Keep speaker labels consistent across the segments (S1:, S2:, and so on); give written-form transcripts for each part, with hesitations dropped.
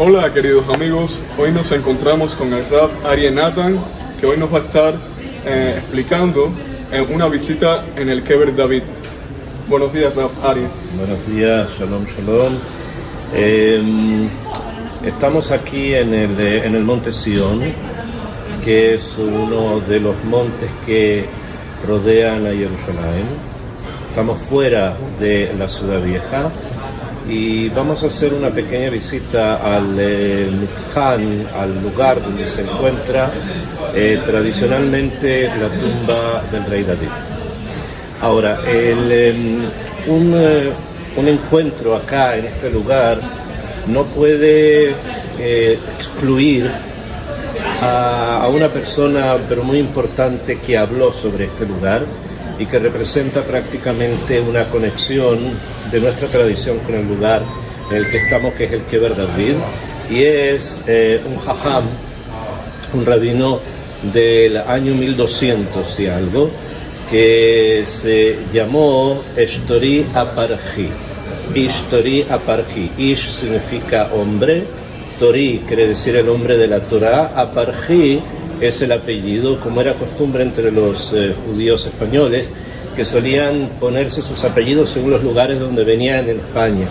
S1: Hola queridos amigos, hoy nos encontramos con el Rav Aryeh Natan, que hoy nos va a estar explicando una visita en el Kever David. Buenos días, Rav Aryeh.
S2: Buenos días, shalom, shalom. Estamos aquí en el monte Sion, que es uno de los montes que rodean a Jerusalén. Estamos fuera de la ciudad vieja y vamos a hacer una pequeña visita al Mitjan, al lugar donde se encuentra tradicionalmente la tumba del rey David. Ahora, un encuentro acá en este lugar no puede excluir a una persona pero muy importante que habló sobre este lugar y que representa prácticamente una conexión de nuestra tradición con el lugar en el que estamos, que es el Kever David, y es un jajam, un rabino del año 1200 y algo, que se llamó Ishtori Aparji. Ishtori Aparji. Ish significa hombre, Tori quiere decir el hombre de la Torah, Aparji es el apellido, como era costumbre entre los judíos españoles, que solían ponerse sus apellidos según los lugares donde venían en España.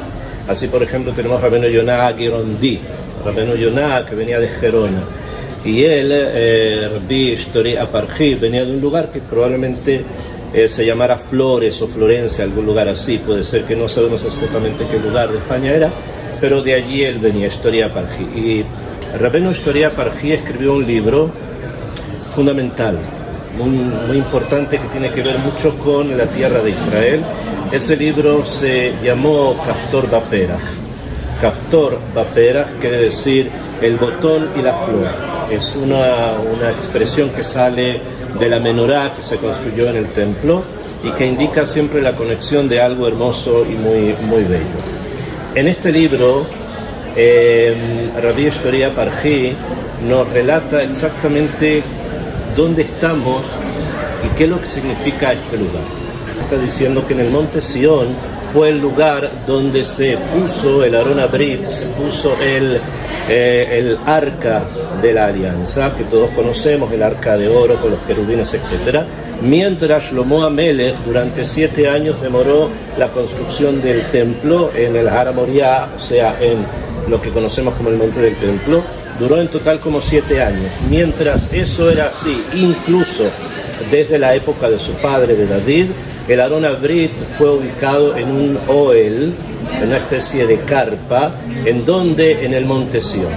S2: Así, por ejemplo, tenemos Rabenu Yonah Girondi, Rabenu Yonah, que venía de Gerona, y él, Rabbi Ishtori Aparji, venía de un lugar que probablemente se llamara Flores o Florencia, algún lugar así, puede ser, que no sabemos exactamente qué lugar de España era, pero de allí él venía, Ishtori Aparji. Y Rabenu Ishtori Aparji escribió un libro fundamental, muy importante, que tiene que ver mucho con la tierra de Israel. Ese libro se llamó Kaftor Baperach. Kaftor Baperach quiere decir el botón y la flor. Es una expresión que sale de la menorá que se construyó en el templo y que indica siempre la conexión de algo hermoso y muy bello. En este libro, Rabbi Ishtori Aparji nos relata exactamente dónde estamos y qué es lo que significa este lugar. Está diciendo que en el monte Sion fue el lugar donde se puso el Aron Abrit, se puso el arca de la alianza, que todos conocemos, el arca de oro con los querubines, etc. Mientras Shlomo Amelech durante 7 años demoró la construcción del templo en el Har Moriah, o sea, en lo que conocemos como el monte del templo. Duró en total como 7 años. Mientras eso era así, incluso desde la época de su padre, de David, el Aron Abrit fue ubicado en un oel, en una especie de carpa, en el monte Sion.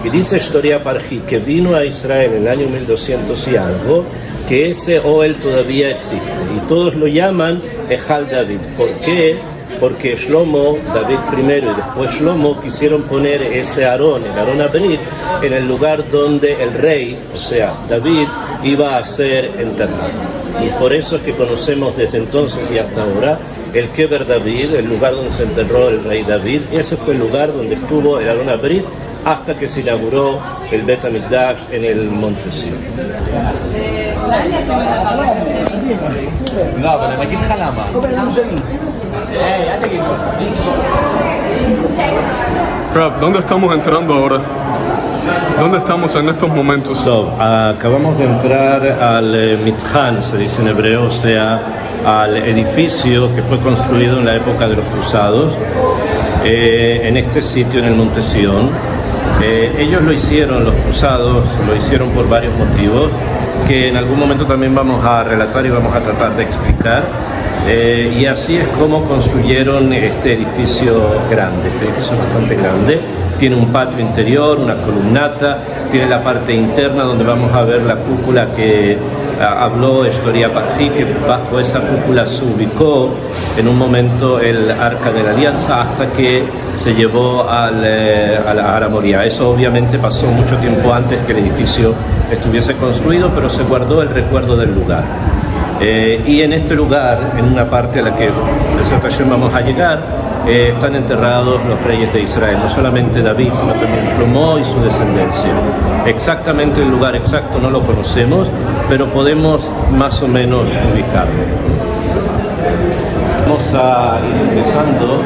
S2: Y dice Ishtori Aparji que vino a Israel en el año 1200 y algo, que ese oel todavía existe. Y todos lo llaman Ejal David. ¿Por qué? Porque Shlomo, David primero y después Shlomo, quisieron poner ese Aarón, el Aron Abrit, en el lugar donde el rey, o sea, David, iba a ser enterrado. Y por eso es que conocemos desde entonces y hasta ahora el Kever David, el lugar donde se enterró el rey David. Ese fue el lugar donde estuvo el Aron Abrit hasta que se inauguró el Bet HaMikdash en el monte Sion.
S1: Rav, ¿dónde estamos entrando ahora? ¿Dónde estamos en estos momentos?
S2: Acabamos de entrar al Mitjan, se dice en hebreo, o sea, al edificio que fue construido en la época de los cruzados, en este sitio, en el monte Sion. Ellos lo hicieron, los cruzados, lo hicieron por varios motivos, que en algún momento también vamos a relatar y vamos a tratar de explicar. Y así es como construyeron este edificio grande. Este edificio es bastante grande, tiene un patio interior, una columnata, tiene la parte interna donde vamos a ver la cúpula que habló Ishtori Aparji, que bajo esa cúpula se ubicó en un momento el Arca de la Alianza hasta que se llevó a la Har Moriah. Eso obviamente pasó mucho tiempo antes que el edificio estuviese construido, pero se guardó el recuerdo del lugar. Y en este lugar, en una parte a la que en esta ocasión vamos a llegar, están enterrados los reyes de Israel, no solamente David, sino también Shlomo y su descendencia. Exactamente el lugar exacto no lo conocemos, pero podemos más o menos ubicarlo. Vamos a ir ingresando.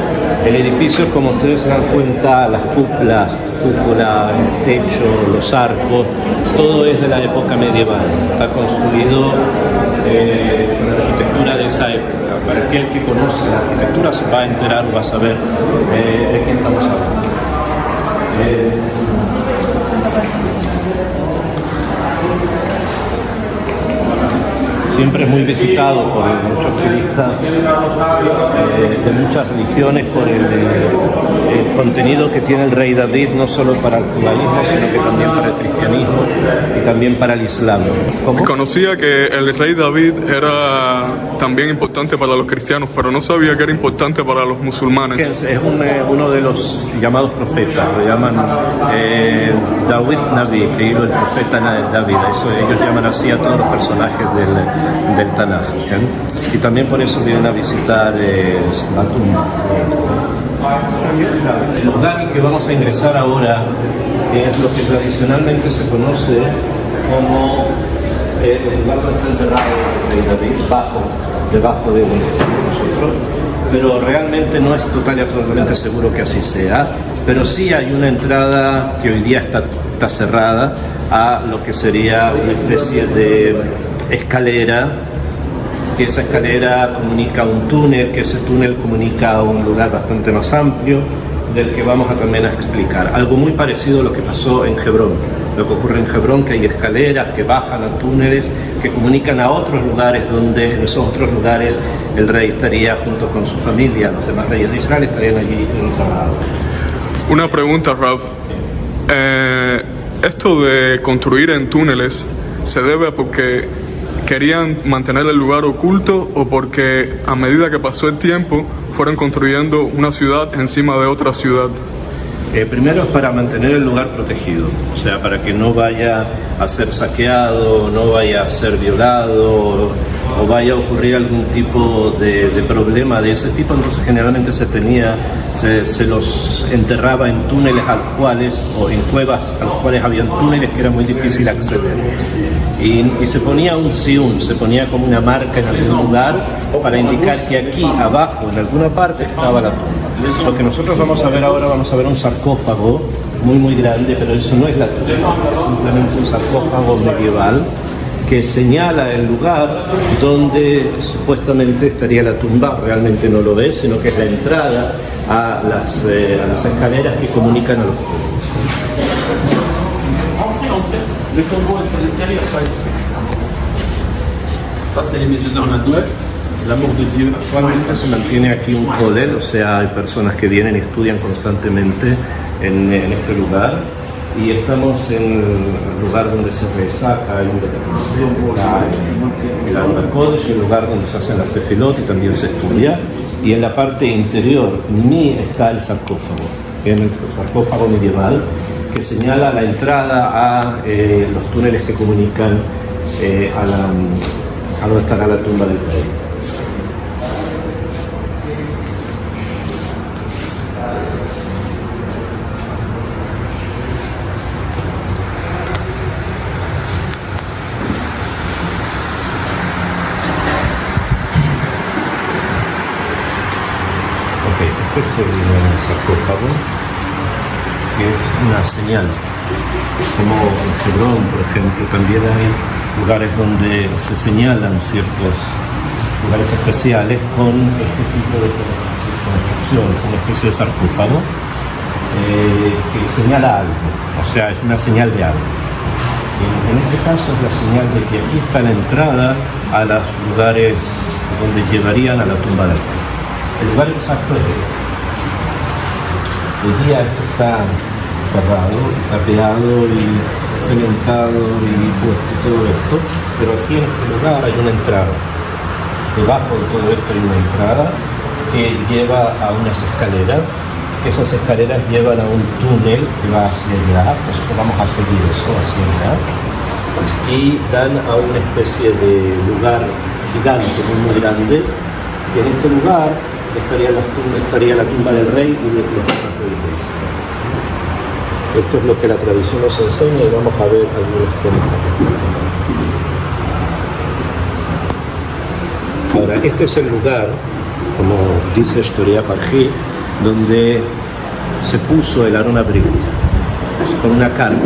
S2: El edificio, como ustedes se dan cuenta, las cúpulas, el techo, los arcos, todo es de la época medieval. Está construido con la arquitectura de esa época. Para aquel que conoce la arquitectura se va a enterar o va a saber de qué estamos hablando. Siempre es muy visitado por muchos turistas de muchas religiones por el contenido que tiene el rey David, no solo para el judaísmo, sino que también para el cristianismo y también para el islam. ¿Cómo?
S1: Conocía que el rey David era también importante para los cristianos, pero no sabía que era importante para los musulmanes.
S2: Es uno de los llamados profetas, lo llaman David Nabi, que es el profeta David. Ellos llaman así a todos los personajes del Tanaj, y también por eso vienen a visitar la tumba. El lugar en que vamos a ingresar ahora es lo que tradicionalmente se conoce como el lugar donde está enterrado el rey David, debajo de donde estamos nosotros, pero realmente no es total y absolutamente seguro que así sea, pero sí hay una entrada que hoy día está cerrada a lo que sería una especie de escalera, que esa escalera comunica a un túnel, que ese túnel comunica a un lugar bastante más amplio, del que vamos a también a explicar. Algo muy parecido a lo que pasó en Hebrón. Lo que ocurre en Hebrón, que hay escaleras que bajan a túneles, que comunican a otros lugares, donde en esos otros lugares el rey estaría junto con su familia, los demás reyes de Israel estarían allí enterrados.
S1: Una pregunta, Rav. Esto de construir en túneles, ¿se debe a porque querían mantener el lugar oculto o porque a medida que pasó el tiempo fueron construyendo una ciudad encima de otra ciudad?
S2: Primero es para mantener el lugar protegido, o sea, para que no vaya a ser saqueado, no vaya a ser violado o vaya a ocurrir algún tipo de problema de ese tipo. Entonces generalmente se los enterraba en túneles a los cuales, o en cuevas a los cuales habían túneles que era muy difícil acceder. Y se ponía un siún, se ponía como una marca en algún lugar para indicar que aquí abajo, en alguna parte, estaba la tumba. Lo que nosotros vamos a ver ahora, vamos a ver un sarcófago muy grande, pero eso no es la tumba, es simplemente un sarcófago medieval que señala el lugar donde supuestamente estaría la tumba. Realmente no lo ves, sino que es la entrada a las escaleras que comunican a los túneles.
S3: Le tombeau est à l'intérieur, ça c'est les messieurs en la
S2: El amor de Dios. Actualmente se mantiene aquí un kollel, o sea, hay personas que vienen y estudian constantemente en este lugar, y estamos en el lugar donde se reza, acá hay un el lugar donde se hacen las tefilot y también se estudia, y en la parte interior está el sarcófago, en el sarcófago medieval, que señala la entrada a los túneles que comunican a donde estará la tumba del rey. Este es el sarcófago, que es una señal, como en Hebrón, por ejemplo. También hay lugares donde se señalan ciertos lugares especiales con este tipo de construcción, una especie de sarcófago que señala algo, o sea, es una señal de algo. En este caso es la señal de que aquí está la entrada a los lugares donde llevarían a la tumba del rey. El lugar exacto es este. Hoy día esto está cerrado, tapeado y cementado y puesto todo esto, pero aquí en este lugar hay una entrada. Debajo de todo esto hay una entrada que lleva a unas escaleras. Esas escaleras llevan a un túnel que va hacia allá. Nosotros vamos a seguir eso hacia allá, y dan a una especie de lugar gigante, muy grande, y en este lugar estaría la tumba del rey y de los otros reyes de Israel. Esto es lo que la tradición nos enseña, y vamos a ver algunos temas. Ahora, este es el lugar como dice Historia Parjí, donde se puso el Aron Abrit con una carga.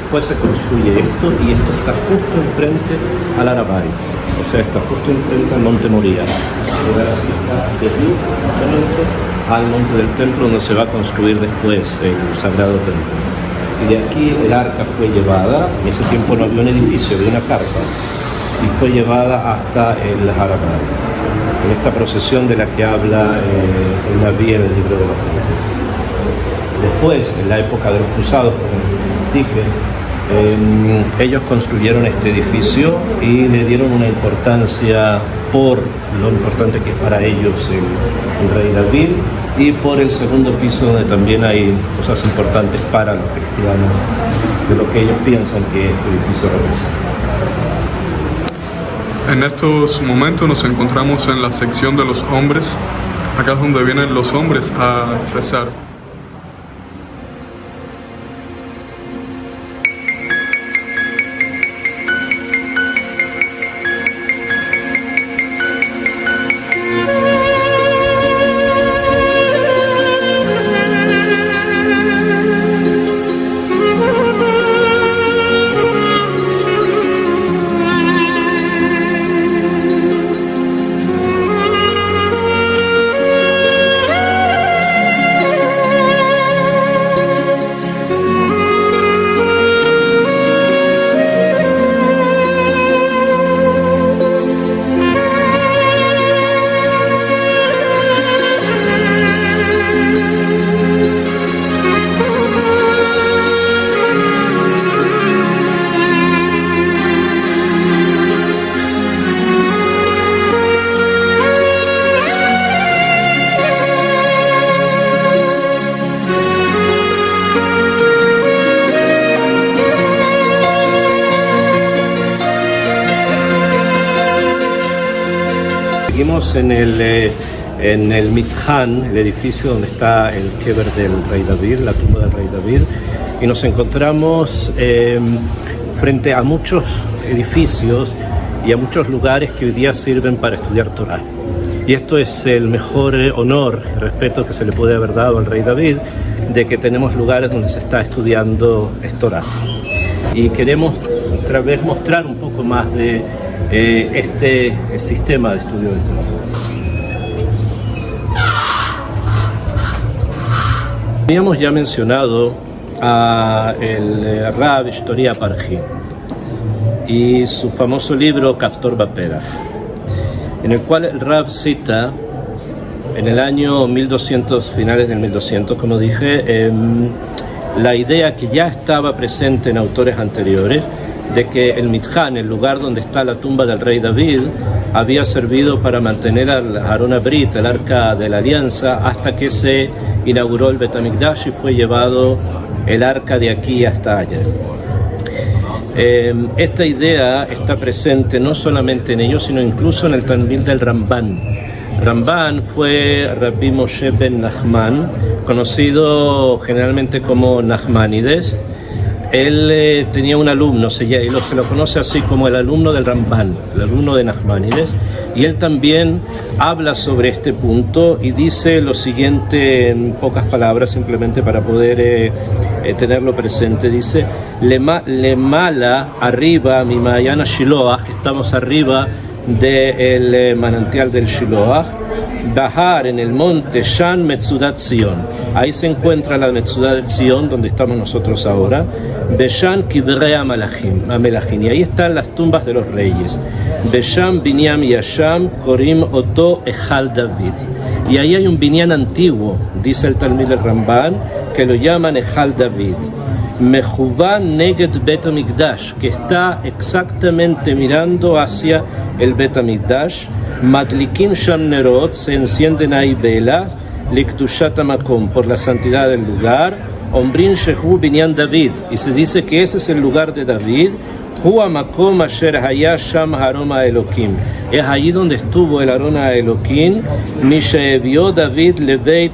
S2: Después se construye esto y esto está justo enfrente al Har Habayit, o sea, está justo enfrente al Monte Moría. Llegar así al Monte del Templo, donde se va a construir después el Sagrado Templo. Y de aquí el arca fue llevada, en ese tiempo no había un edificio, había una carpa, y fue llevada hasta el Har Habayit, en esta procesión de la que habla el Naví en el libro de los Profetas. Después, en la época de los cruzados, como dije, ellos construyeron este edificio y le dieron una importancia por lo importante que es para ellos el rey David, y por el segundo piso, donde también hay cosas importantes para los cristianos, de lo que ellos piensan que este edificio representa.
S1: En estos momentos nos encontramos en la sección de los hombres. Acá es donde vienen los hombres a rezar.
S2: Seguimos en el Mithan, el edificio donde está el Kever del rey David, la tumba del rey David, y nos encontramos frente a muchos edificios y a muchos lugares que hoy día sirven para estudiar Torah. Y esto es el mejor honor y respeto que se le puede haber dado al rey David, de que tenemos lugares donde se está estudiando Torah. Y queremos otra vez mostrar un poco más de este sistema de estudio de Torah. Habíamos ya mencionado a el Rav Historia Parjí y su famoso libro Kaftor Baperach, en el cual el Rav cita en el año 1200, finales del 1200, como dije, la idea que ya estaba presente en autores anteriores, de que el Mithan, el lugar donde está la tumba del rey David, había servido para mantener al Aron Abrit, el arca de la alianza, hasta que se inauguró el Bet HaMikdash y fue llevado el arca de aquí hasta allá. Esta idea está presente no solamente en ellos, sino incluso en el Talmud del Ramban. Ramban fue Rabbi Moshe ben Nachman, conocido generalmente como Nachmanides. Él tenía un alumno, se lo conoce así como el alumno del Ramban, el alumno de Nachmanides, y él también habla sobre este punto y dice lo siguiente en pocas palabras, simplemente para poder tenerlo presente. Dice: le mala arriba mi Mayana Shiloach, estamos arriba del manantial del Shiloach, bajar en el monte Shan Metzudat Zion, ahí se encuentra la Metzudat Zion donde estamos nosotros ahora, Beshan Kidrei Amelachim, y ahí están las tumbas de los reyes, Besham Binyam Yasham Korim Oto Ejal David, y ahí hay un binyan antiguo, dice el Talmud del Ramban, que lo llaman Ejal David, Mejuvan Neged Bet HaMikdash, que está exactamente mirando hacia el Bet HaMikdash, Matlikim Sham Nerot, se encienden ahí velas, Liktushat HaMakom, por la santidad del lugar, Ombrin Shehu Binyan David, y se dice que ese es el lugar de David, Hu HaMakom Asher Haya Sham Haroma Elokim, es allí donde estuvo el Arona Elokim, Mishevió David Leveit,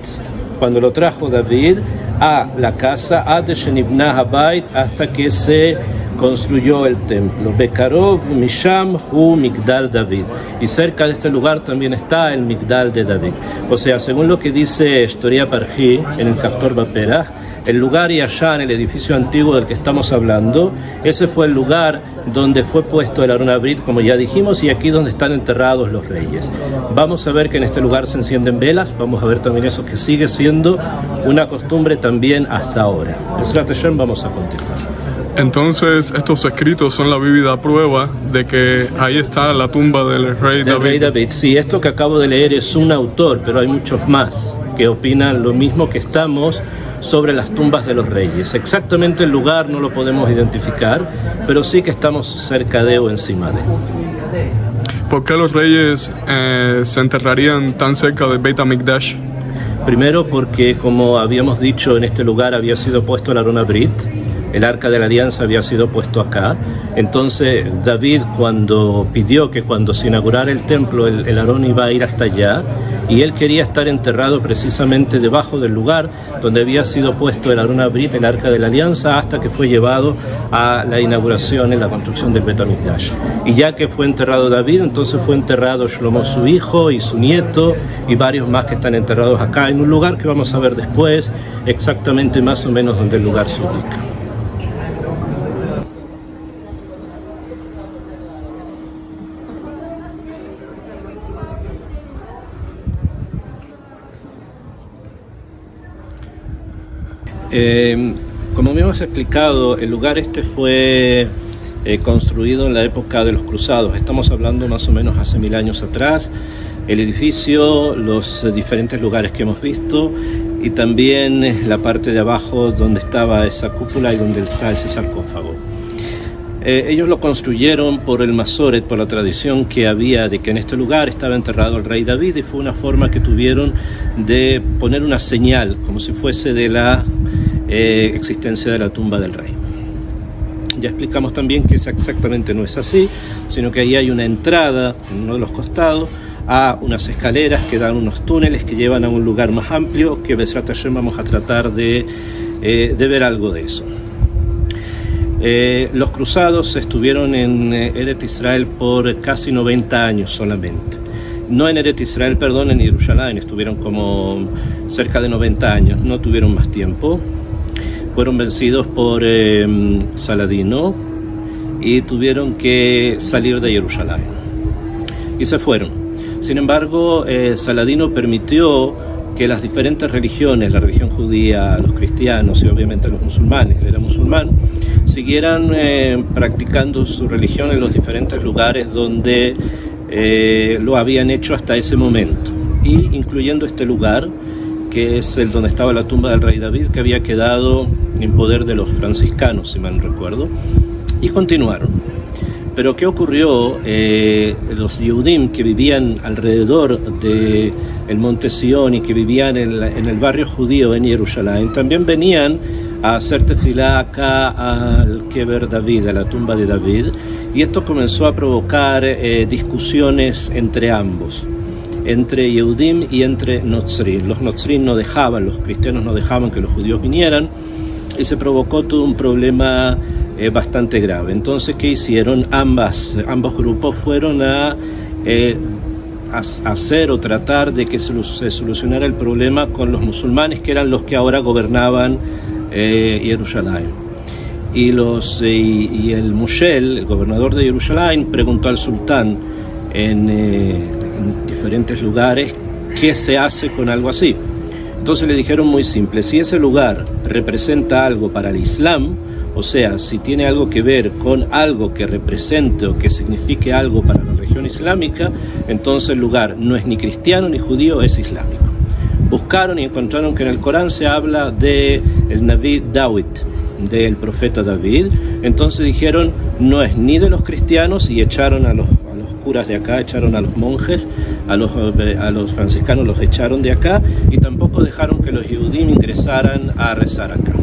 S2: cuando lo trajo David a la casa, Ad Shenibna Habayit, hasta que se construyó el templo. Bekarov Misham Hu Migdal David. Y cerca de este lugar también está el Migdal de David. O sea, según lo que dice Shtoria Parji en el Kaftor Baperaj, el lugar y allá en el edificio antiguo del que estamos hablando, ese fue el lugar donde fue puesto el Aron Abrit, como ya dijimos, y aquí donde están enterrados los reyes. Vamos a ver que en este lugar se encienden velas, vamos a ver también eso que sigue siendo una costumbre también hasta ahora. Vamos a continuar.
S1: Entonces, estos escritos son la vívida prueba de que ahí está la tumba del rey David.
S2: Sí, esto que acabo de leer es un autor, pero hay muchos más que opinan lo mismo que estamos sobre las tumbas de los reyes. Exactamente el lugar no lo podemos identificar, pero sí que estamos cerca de o encima de.
S1: ¿Por qué los reyes se enterrarían tan cerca del Beit HaMikdash?
S2: Primero porque, como habíamos dicho, en este lugar había sido puesto el Aron Abrit, el Arca de la Alianza había sido puesto acá. Entonces David, cuando pidió que cuando se inaugurara el templo el Aarón iba a ir hasta allá, y él quería estar enterrado precisamente debajo del lugar donde había sido puesto el Aarón Abrit, el Arca de la Alianza, hasta que fue llevado a la inauguración en la construcción del Beit HaMikdash. Y ya que fue enterrado David, entonces fue enterrado Shlomo, su hijo, y su nieto, y varios más que están enterrados acá en un lugar que vamos a ver después exactamente más o menos donde el lugar se ubica. Como me hemos explicado, el lugar este fue construido en la época de los cruzados. Estamos hablando más o menos hace 1000 años atrás. El edificio, los diferentes lugares que hemos visto, y también la parte de abajo donde estaba esa cúpula y donde está ese sarcófago. Ellos lo construyeron por el Masoret, por la tradición que había de que en este lugar estaba enterrado el rey David, y fue una forma que tuvieron de poner una señal, como si fuese de la existencia de la tumba del rey. Ya explicamos también que exactamente no es así, sino que ahí hay una entrada en uno de los costados a unas escaleras que dan unos túneles que llevan a un lugar más amplio, que Bezrat Hashem vamos a tratar de ver algo de eso. Los cruzados estuvieron en Eretz Israel por casi 90 años solamente. No en Eretz Israel, perdón, en Jerusalén estuvieron como cerca de 90 años, no tuvieron más tiempo. Fueron vencidos por Saladino y tuvieron que salir de Jerusalén y se fueron. Sin embargo, Saladino permitió que las diferentes religiones, la religión judía, los cristianos y obviamente los musulmanes, él era musulmán, siguieran practicando su religión en los diferentes lugares donde lo habían hecho hasta ese momento, y incluyendo este lugar, que es el donde estaba la tumba del rey David, que había quedado en poder de los franciscanos, si mal no recuerdo, y continuaron. Pero ¿qué ocurrió? Los Yehudim que vivían alrededor de el monte Sion y que vivían en el barrio judío en Jerusalén, también venían a hacer tefilá acá al Kever David, a la tumba de David, y esto comenzó a provocar discusiones entre ambos, entre Yehudim y entre Notzrim. Los Notzrim no dejaban, los cristianos no dejaban que los judíos vinieran, y se provocó todo un problema bastante grave. Entonces, ¿qué hicieron? Ambos grupos fueron a hacer o tratar de que se solucionara el problema con los musulmanes, que eran los que ahora gobernaban Jerusalén. Y el Mushel, el gobernador de Jerusalén, preguntó al sultán en diferentes lugares qué se hace con algo así. Entonces le dijeron muy simple: si ese lugar representa algo para el Islam, o sea, si tiene algo que ver con algo que represente o que signifique algo para la religión islámica, entonces el lugar no es ni cristiano ni judío, es islámico. Buscaron y encontraron que en el Corán se habla de el Naví David, del profeta David. Entonces dijeron, no es ni de los cristianos, y echaron a los curas de acá, echaron a los monjes, a los franciscanos los echaron de acá, y tampoco dejaron que los Yehudim ingresaran a rezar acá.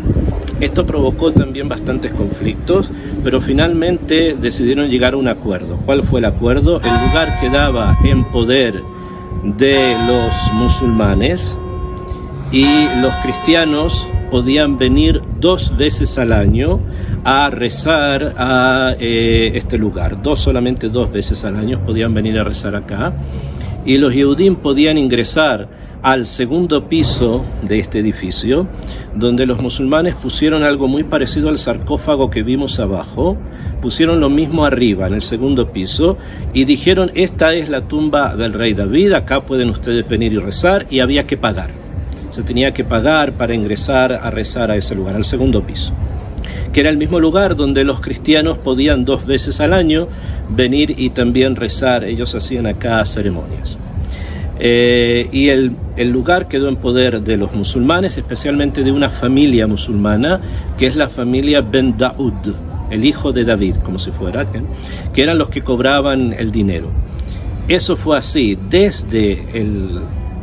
S2: Esto provocó también bastantes conflictos, pero finalmente decidieron llegar a un acuerdo. ¿Cuál fue el acuerdo? El lugar quedaba en poder de los musulmanes, y los cristianos podían venir 2 veces al año a rezar a este lugar. Solamente 2 veces al año podían venir a rezar acá, y los Yehudim podían ingresar al segundo piso de este edificio, donde los musulmanes pusieron algo muy parecido al sarcófago que vimos abajo, pusieron lo mismo arriba, en el segundo piso, y dijeron: esta es la tumba del rey David, acá pueden ustedes venir y rezar, y había que pagar. Se tenía que pagar para ingresar a rezar a ese lugar, al segundo piso, que era el mismo lugar donde los cristianos podían 2 veces al año venir y también rezar. Ellos hacían acá ceremonias. Y el lugar quedó en poder de los musulmanes, especialmente de una familia musulmana, que es la familia Ben Daud, el hijo de David, como si fuera, que eran los que cobraban el dinero. Eso fue así desde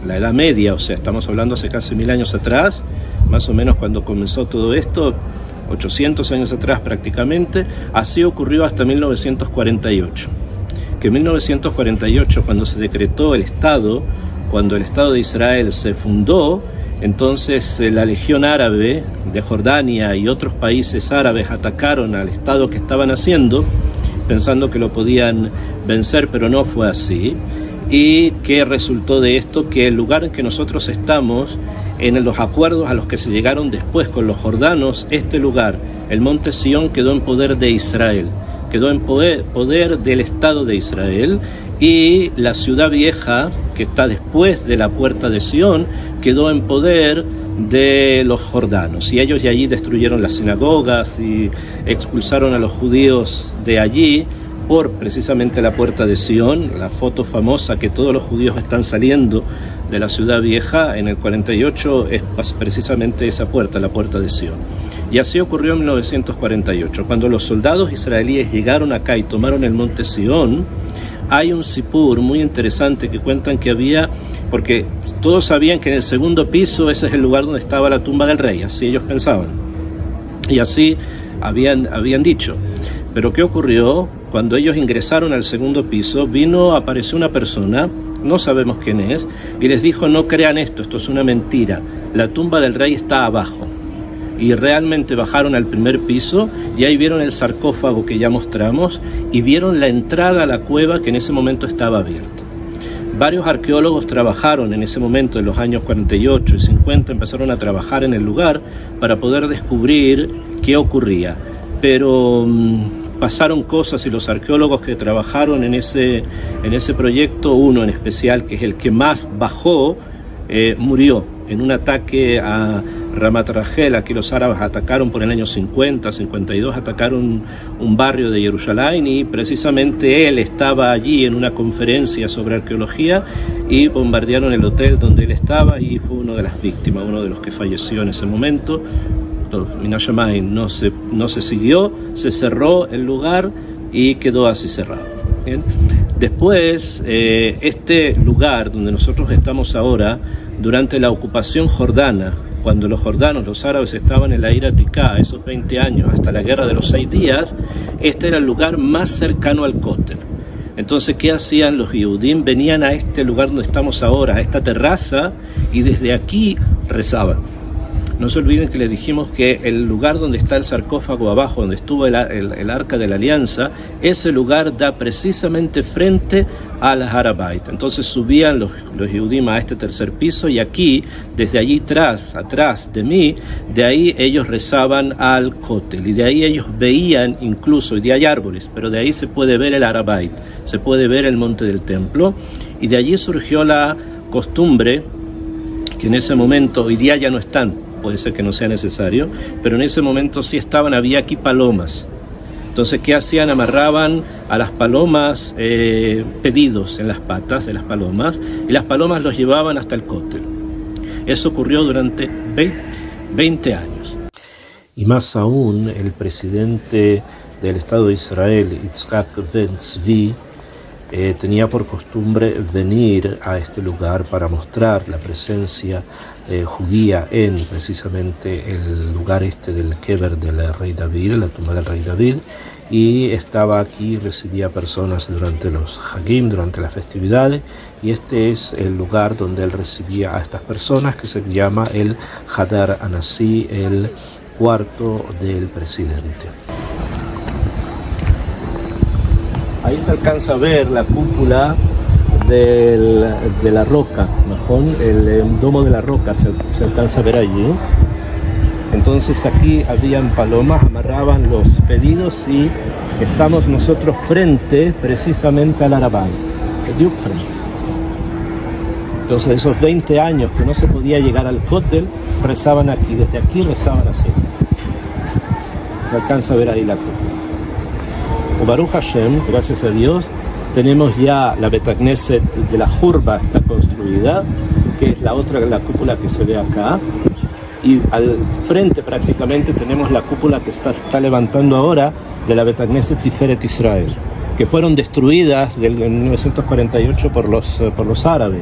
S2: la Edad Media, o sea, estamos hablando hace casi 1000 años atrás, más o menos cuando comenzó todo esto, 800 años atrás prácticamente. Así ocurrió hasta 1948. Que en 1948, cuando se decretó el Estado, cuando el Estado de Israel se fundó, entonces la Legión Árabe de Jordania y otros países árabes atacaron al Estado que estaban haciendo, pensando que lo podían vencer, pero no fue así. ¿Y qué resultó de esto? Que el lugar en que nosotros estamos, en los acuerdos a los que se llegaron después con los jordanos, este lugar, el monte Sión, quedó en poder de Israel, quedó en poder del Estado de Israel, y la ciudad vieja, que está después de la puerta de Sión, quedó en poder de los jordanos, y ellos de allí destruyeron las sinagogas y expulsaron a los judíos de allí por precisamente la puerta de Sión. La foto famosa que todos los judíos están saliendo de la ciudad vieja en el 48 es precisamente esa puerta, la puerta de Sión. Y así ocurrió en 1948. Cuando los soldados israelíes llegaron acá y tomaron el monte Sión, hay un sipur muy interesante que cuentan que había, porque todos sabían que en el segundo piso ese es el lugar donde estaba la tumba del rey, así ellos pensaban, y así habían dicho. Pero ¿qué ocurrió? Cuando ellos ingresaron al segundo piso, apareció una persona, no sabemos quién es, y les dijo: no crean esto es una mentira, la tumba del rey está abajo. Y realmente bajaron al primer piso y ahí vieron el sarcófago que ya mostramos y vieron la entrada a la cueva, que en ese momento estaba abierta. Varios arqueólogos trabajaron en ese momento, en los años 48 y 50, empezaron a trabajar en el lugar para poder descubrir qué ocurría. Pero pasaron cosas, y los arqueólogos que trabajaron en ese proyecto, uno en especial, que es el que más bajó, murió en un ataque a Ramat Rachel. Aquí los árabes atacaron por el año 50, 52, atacaron un barrio de Jerusalén, y precisamente él estaba allí en una conferencia sobre arqueología y bombardearon el hotel donde él estaba, y fue una de las víctimas, uno de los que falleció en ese momento. No se siguió, se cerró el lugar y quedó así cerrado. ¿Bien? Después, este lugar donde nosotros estamos ahora, durante la ocupación jordana, cuando los jordanos, los árabes, estaban en la Ira Ticá, esos 20 años, hasta la guerra de los 6 días, este era el lugar más cercano al Kotel. Entonces, ¿qué hacían los Yehudim? Venían a este lugar donde estamos ahora, a esta terraza, y desde aquí rezaban. No se olviden que les dijimos que el lugar donde está el sarcófago abajo, donde estuvo el Arca de la Alianza, ese lugar da precisamente frente a la Har HaBayit. Entonces subían los Yehudim a este tercer piso, y aquí, desde allí atrás de mí, de ahí ellos rezaban al Kotel, y de ahí ellos veían incluso, hoy día hay árboles, pero de ahí se puede ver el Har HaBayit, se puede ver el monte del templo, y de allí surgió la costumbre, que en ese momento, hoy día ya no están, puede ser que no sea necesario, pero en ese momento sí estaban, había aquí palomas. Entonces, ¿qué hacían? Amarraban a las palomas pedidos en las patas de las palomas, y las palomas los llevaban hasta el Kotel. Eso ocurrió durante 20 años. Y más aún, el presidente del Estado de Israel, Yitzhak Ben Tzvi, tenía por costumbre venir a este lugar para mostrar la presencia judía en precisamente el lugar del Kever del rey David, la tumba del rey David, y estaba aquí, recibía personas durante los Hagim, durante las festividades, y este es el lugar donde él recibía a estas personas, que se llama el Hadar Anasi, el cuarto del presidente. Ahí se alcanza a ver la cúpula de la roca, mejor, el domo de la roca se alcanza a ver allí. Entonces aquí habían palomas, amarraban los pedidos y estamos nosotros frente precisamente al Arabán. Entonces esos 20 años que no se podía llegar al cótel, rezaban aquí, desde aquí rezaban así. Se alcanza a ver ahí la cúpula. Baruch Hashem, gracias a Dios, tenemos ya la Bet Knesset de la Jurba, está construida, que es la cúpula que se ve acá. Y al frente prácticamente tenemos la cúpula que está levantando ahora de la Bet Knesset Tiferet Israel, que fueron destruidas en 1948 por los árabes.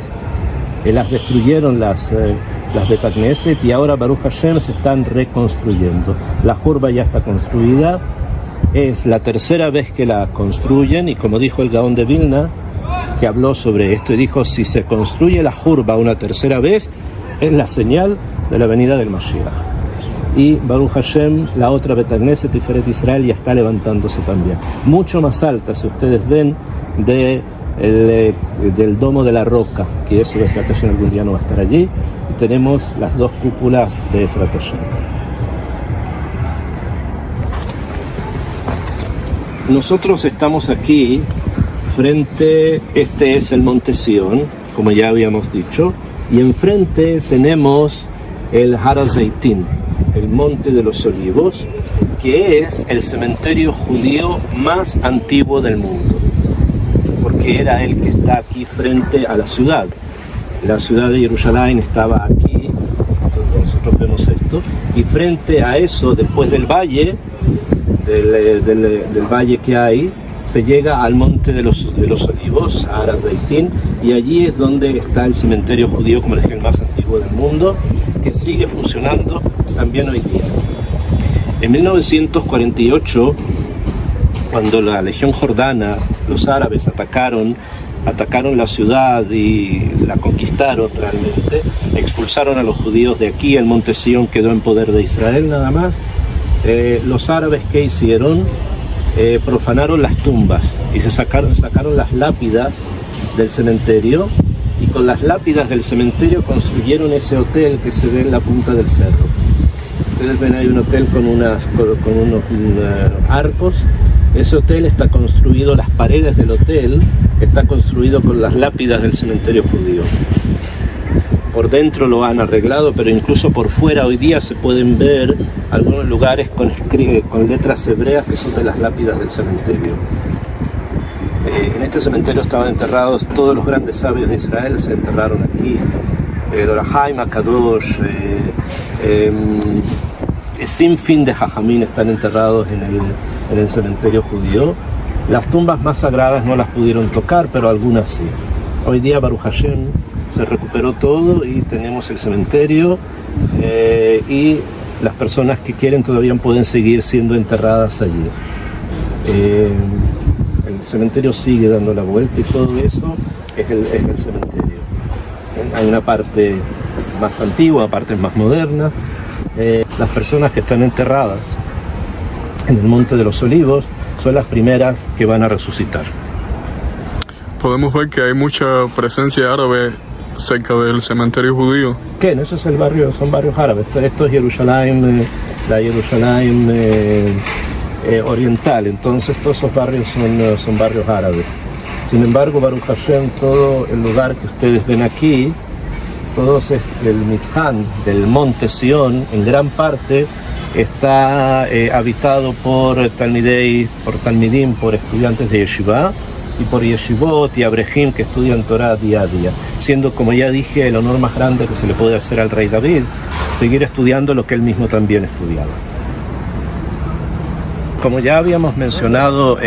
S2: Las destruyeron las Bet Knesset y ahora Baruch Hashem se están reconstruyendo. La Jurba ya está construida, es la tercera vez que la construyen y como dijo el Gaón de Vilna, que habló sobre esto y dijo, si se construye la Jurba una tercera vez, es la señal de la venida del Mashiach. Y Baruch Hashem, la otra Bet Knesset Tiferet Israel, ya está levantándose también. Mucho más alta, si ustedes ven, del domo de la roca, que eso de Ezrat Hashem algún día no va a estar allí. Y tenemos las dos cúpulas de Ezrat Hashem. Nosotros estamos aquí frente, este es el Monte Sión, como ya habíamos dicho, y enfrente tenemos el Har HaZeitin, el Monte de los Olivos, que es el cementerio judío más antiguo del mundo, porque era el que está aquí frente a la ciudad. La ciudad de Jerusalén estaba aquí, nosotros vemos esto, y frente a eso, después del valle, del valle que hay, se llega al Monte de los Olivos, a Har HaZeitin, y allí es donde está el cementerio judío, como les dije, el más antiguo del mundo, que sigue funcionando también hoy día. En 1948, cuando la Legión Jordana, los árabes atacaron la ciudad y la conquistaron realmente, expulsaron a los judíos de aquí, el Monte Sión quedó en poder de Israel nada más. Los árabes, ¿qué hicieron? Profanaron las tumbas y se sacaron las lápidas del cementerio, y con las lápidas del cementerio construyeron ese hotel que se ve en la punta del cerro. Ustedes ven ahí un hotel con unos arcos. Ese hotel está construido, las paredes del hotel está construido con las lápidas del cementerio judío. Por dentro lo han arreglado, pero incluso por fuera hoy día se pueden ver algunos lugares con letras hebreas que son de las lápidas del cementerio. En este cementerio estaban enterrados todos los grandes sabios de Israel, se enterraron aquí. Or HaChaim HaKadosh, sin fin de Jajamín están enterrados en el cementerio judío. Las tumbas más sagradas no las pudieron tocar, pero algunas sí. Hoy día Baruch Hashem se recuperó todo y tenemos el cementerio, y las personas que quieren todavía pueden seguir siendo enterradas allí. El cementerio sigue dando la vuelta y todo eso es el cementerio. Hay una parte más antigua, partes más modernas. Las personas que están enterradas en el Monte de los Olivos son las primeras que van a resucitar.
S1: Podemos ver que hay mucha presencia árabe cerca del cementerio judío. ¿Qué?
S2: Eso es son barrios árabes. Esto es Jerusalén, la Jerusalén oriental. Entonces todos esos barrios son barrios árabes. Sin embargo, Baruch Hashem, todo el lugar que ustedes ven aquí, todo el Mithan del Monte Sión, en gran parte está habitado por talmidim, por estudiantes de yeshiva, y por yeshivot y abrejim que estudian Torah día a día, siendo, como ya dije, el honor más grande que se le puede hacer al rey David, seguir estudiando lo que él mismo también estudiaba. Como ya habíamos mencionado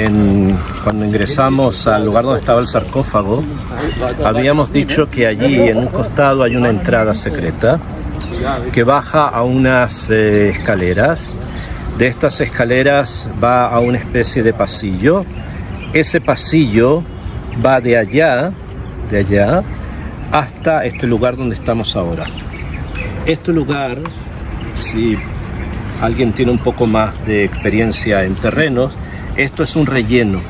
S2: cuando ingresamos al lugar donde estaba el sarcófago, habíamos dicho que allí en un costado hay una entrada secreta que baja a unas escaleras. De estas escaleras va a una especie de pasillo. Ese pasillo va de allá hasta este lugar donde estamos ahora. Este lugar, si alguien tiene un poco más de experiencia en terrenos, esto es un relleno.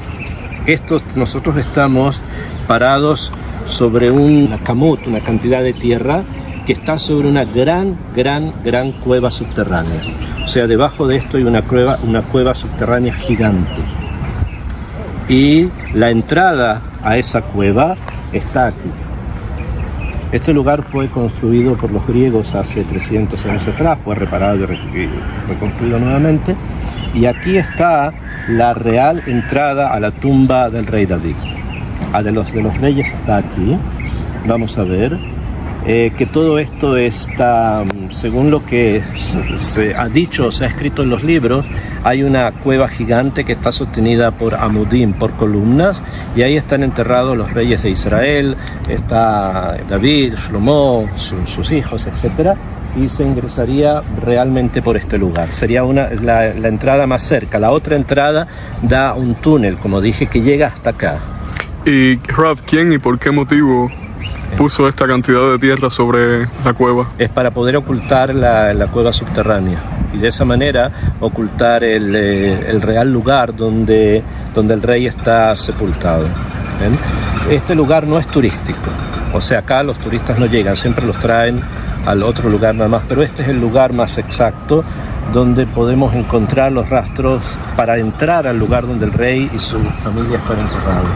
S2: Nosotros estamos parados sobre una camut, una cantidad de tierra que está sobre una gran cueva subterránea. O sea, debajo de esto hay una cueva subterránea gigante. Y la entrada a esa cueva está aquí. Este lugar fue construido por los griegos hace 300 años atrás, fue reparado y reconstruido nuevamente. Y aquí está la real entrada a la tumba del rey David. De los reyes está aquí. Vamos a ver que todo esto está, según lo que se ha dicho o se ha escrito en los libros, hay una cueva gigante que está sostenida por amudim, por columnas, y ahí están enterrados los reyes de Israel, está David, Shlomo, sus hijos, etc. Y se ingresaría realmente por este lugar. Sería la entrada más cerca. La otra entrada da un túnel, como dije, que llega hasta acá.
S1: Y Rav, ¿quién y por qué motivo puso esta cantidad de tierra sobre la cueva?
S2: Es para poder ocultar la cueva subterránea y de esa manera ocultar el real lugar donde el rey está sepultado. ¿Ven? Este lugar no es turístico, o sea, acá los turistas no llegan, siempre los traen al otro lugar nada más, pero este es el lugar más exacto donde podemos encontrar los rastros para entrar al lugar donde el rey y su familia están enterrados.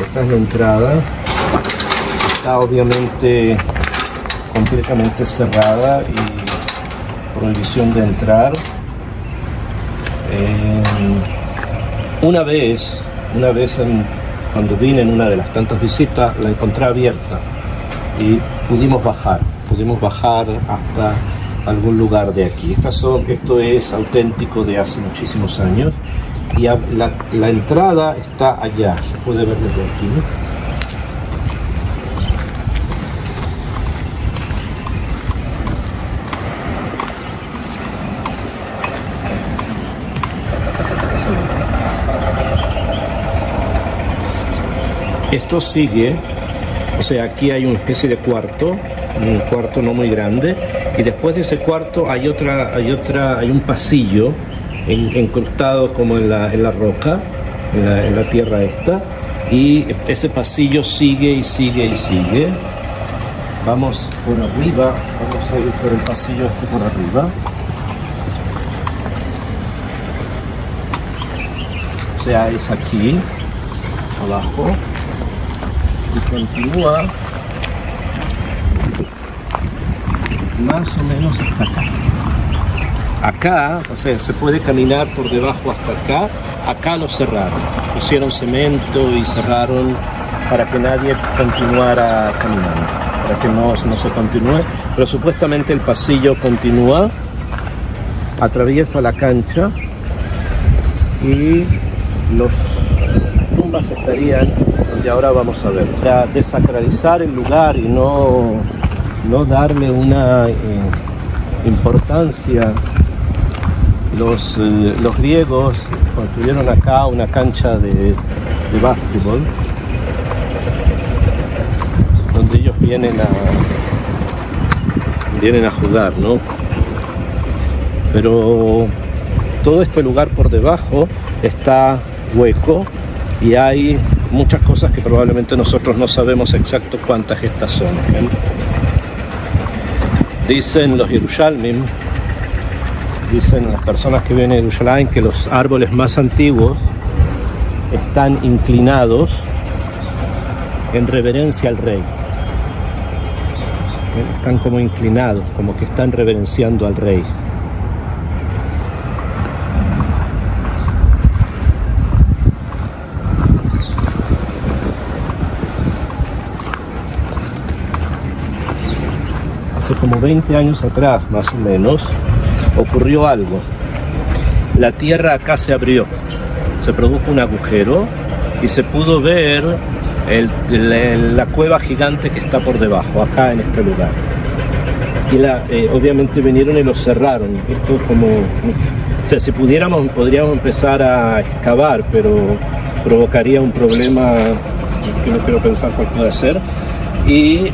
S2: Esta es la entrada, está obviamente completamente cerrada y prohibición de entrar. Una vez cuando vine en una de las tantas visitas, la encontré abierta y pudimos bajar hasta algún lugar de aquí. Esto es auténtico de hace muchísimos años. Y la entrada está allá, se puede ver desde aquí. Esto sigue, o sea, aquí hay una especie de cuarto, un cuarto no muy grande, y después de ese cuarto hay un pasillo incrustado como en la roca, en la tierra esta, y ese pasillo sigue y sigue y sigue. Vamos por arriba, vamos a ir por el pasillo este por arriba. O sea, es aquí, abajo, y continúa más o menos hasta acá. Acá, o sea, se puede caminar por debajo hasta acá. Acá lo cerraron, pusieron cemento y cerraron para que nadie continuara caminando, para que no se continúe. Pero supuestamente el pasillo continúa, atraviesa la cancha y las tumbas estarían donde ahora vamos a ver. Para desacralizar el lugar y no darle una importancia, los griegos construyeron acá una cancha de básquetbol donde ellos vienen a jugar, ¿no? Pero todo este lugar por debajo está hueco y hay muchas cosas que probablemente nosotros no sabemos exacto cuántas estas son, ¿eh? Dicen los Yerushalmim, dicen las personas que viven en Jerusalén, que los árboles más antiguos están inclinados en reverencia al rey. Están como inclinados, como que están reverenciando al rey. Hace como 20 años atrás, más o menos, ocurrió algo. La tierra acá se abrió, se produjo un agujero y se pudo ver la cueva gigante que está por debajo, acá en este lugar. y obviamente vinieron y lo cerraron. Esto o sea, si podríamos empezar a excavar, pero provocaría un problema que no quiero pensar cuál puede ser. Y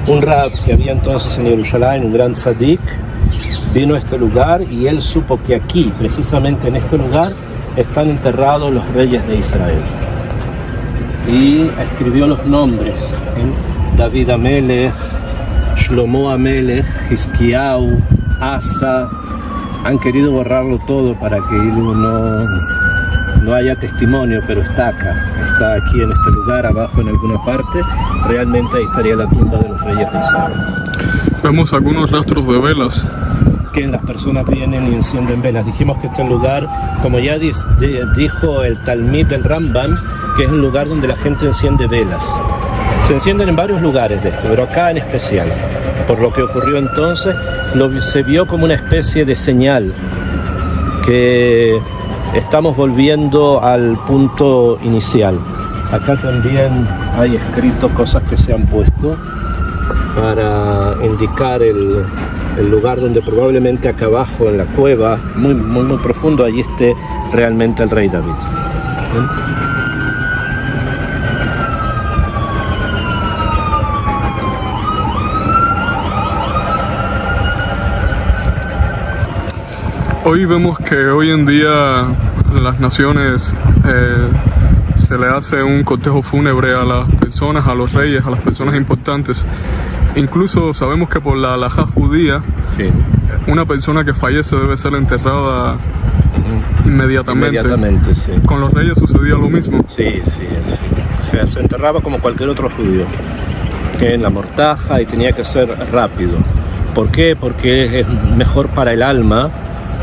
S2: un rab que había entonces en Jerusalén, un gran tzadik, vino a este lugar y él supo que aquí, precisamente en este lugar, están enterrados los reyes de Israel. Y escribió los nombres, David Amelech, Shlomo Amelech, Hizkiyahu, Asa. Han querido borrarlo todo para que no haya testimonio, pero está aquí en este lugar, abajo en alguna parte. Realmente ahí estaría la tumba de los reyes de Israel.
S1: Vemos algunos rastros de velas.
S2: Que las personas vienen y encienden velas. Dijimos que este lugar, como ya dijo el Talmid del Ramban, que es un lugar donde la gente enciende velas. Se encienden en varios lugares de esto, pero acá en especial. Por lo que ocurrió entonces, se vio como una especie de señal que estamos volviendo al punto inicial. Acá también hay escrito cosas que se han puesto para indicar el lugar donde probablemente acá abajo en la cueva, muy, muy, muy profundo, allí esté realmente el rey David.
S1: Hoy vemos que hoy en día en las naciones se le hace un cortejo fúnebre a las personas, a los reyes, a las personas importantes. Incluso sabemos que por la halajá judía, sí, una persona que fallece debe ser enterrada inmediatamente.
S2: Sí.
S1: ¿Con los reyes sucedía lo mismo?
S2: Sí. O sea, se enterraba como cualquier otro judío, que en la mortaja, y tenía que ser rápido. ¿Por qué? Porque es mejor para el alma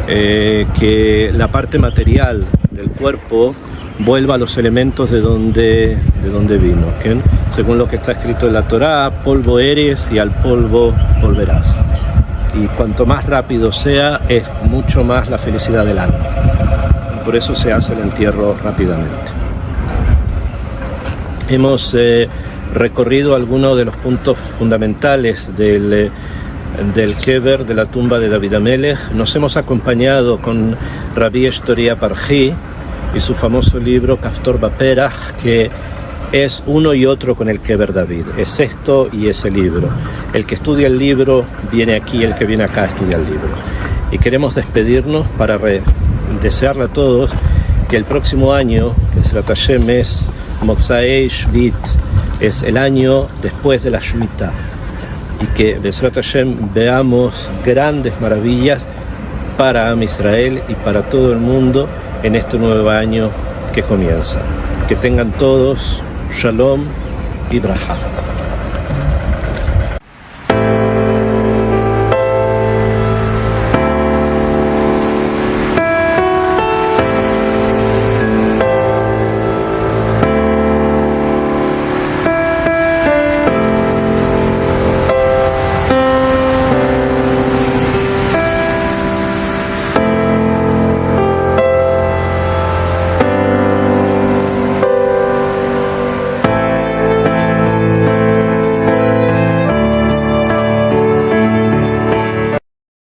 S2: que la parte material del cuerpo vuelva a los elementos de donde vino, ¿okay? Según lo que está escrito en la Torá, polvo eres y al polvo volverás. Y cuanto más rápido sea, es mucho más la felicidad del alma. Y por eso se hace el entierro rápidamente. Hemos recorrido algunos de los puntos fundamentales del Kever, de la tumba de David Amelech. Nos hemos acompañado con Rabbi Eshtoria Parji y su famoso libro Kaftor Baperach, que es uno y otro con el Kever David. Es esto y ese libro. El que estudia el libro viene aquí, el que viene acá estudia el libro. Y queremos despedirnos para desearle a todos que el próximo año, Bezrat Hashem, es Motzei Shvit, es el año después de la Shemitah. Y que Bezrat Hashem veamos grandes maravillas para Am Israel y para todo el mundo en este nuevo año que comienza. Que tengan todos Shalom y Braja.